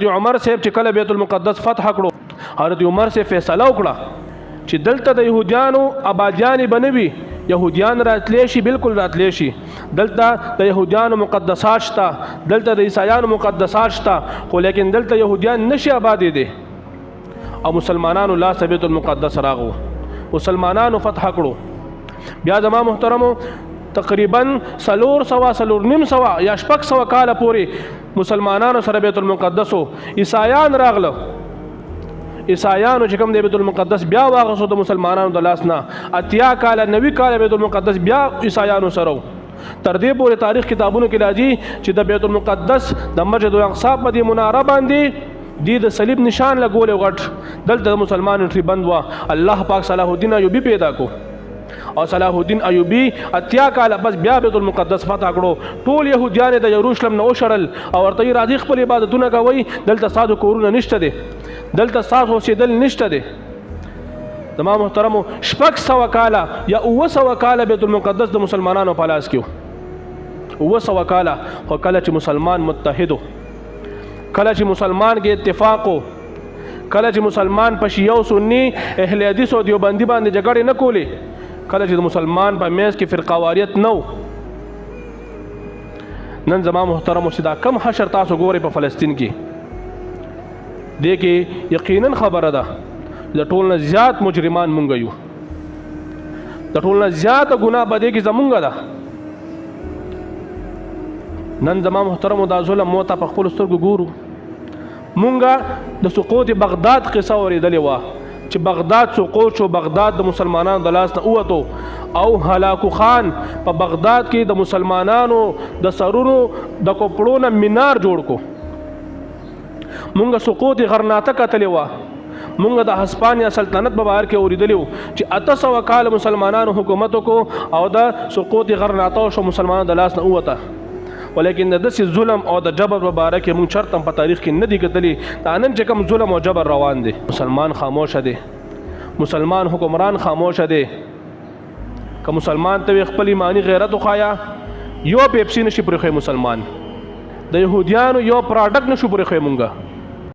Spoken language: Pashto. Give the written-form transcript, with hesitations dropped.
عمر صاحب چې کله بیت المقدس فتح کړو حضرت عمر صاحب فیصله وکړه چې دلته د يهوديانو آبادیان بنوي يهوديان راتلی شي بالکل راتلی شي دلته د يهوديانو مقدسات شته دلته د عیسایانو مقدسات شته خو لیکن دلته يهوديان نشي آبادې دي او مسلمانانو لاس بیت المقدس راغو مسلمانانو فتح کړو بیا زما محترمو تقریبا 300 یا 600 کال پورې مسلمانانو سره بیت المقدس عیسایان راغله عیسایانو چې کوم د بیت المقدس بیا واغسو د مسلمانانو د لاس نه 80 کال 90 کال بیت المقدس بیا عیسایانو سره تر دې پورې تاریخ کتابونو کې راځي چې د بیت المقدس د مسجد الاقصی په دې مناره باندې د صلیب نشان لګول غټ دلته د مسلمانانو ټری بند وا الله پاک صلاح الدین ایوبی پیدا کو او صلاح الدین ایوبی 80 کال بس بیا بیت المقدس فتح کړو ټول يهوديان د یروشلم نه وشړل او ورته راځي خپل عبادتونه کوي دلته ساده کورونه نشته دي دلته ساده اوسېدل نشته دي زما محترمو 600 کال یا 900 کال بیت المقدس د مسلمانانو په لاس کې 900 کال خو کله چې مسلمان متحدو کله چې مسلمان کې اتفاقو کله چې مسلمان په شیعه او سنی اهل حدیث او دیوبندي باندې جګړه نه کولی کله چې مسلمان په میز کې فرقواریت نو نن زما محترم چې دا کم حشر تاسو ګوري په فلسطین کې دې کې یقینا خبره ده د ټول نه زیات مجرمان مونږ یو د ټول نه زیات ګناه بده کې زمونږ ده نن زما محترم دا ظلم موته په خپل سترګو ګورو مونږه د سقوط بغداد قصه اوریدلې و چې بغداد سقوط شو بغداد د مسلمانانو د لاس نه اوته او هلاکو خان په بغداد کې د مسلمانانو د سرونو د کوپړو نه مینار جوړ کو مونږه سقوط غرناطه کتلې و مونږ د هسپانیا سلطنت په بهر کې اوریدلو چې 800 کال مسلمانانو حکومت کو او د سقوط غرناطه شو مسلمانانو د لاس نه اوته ولیکن د داسې ظلم او د جبر مبارک مونږ چرته په تاریخ کې نه دی کتلی دا نن چې کوم ظلم او جبر روان دي مسلمان خاموش دي مسلمان حکمران خاموش دي که مسلمان ته خپل ایمانی غیرت وخایا یو پیپسی نشي پرې مسلمان د يهوديانو یو پروډکټ نشو پرې مونږه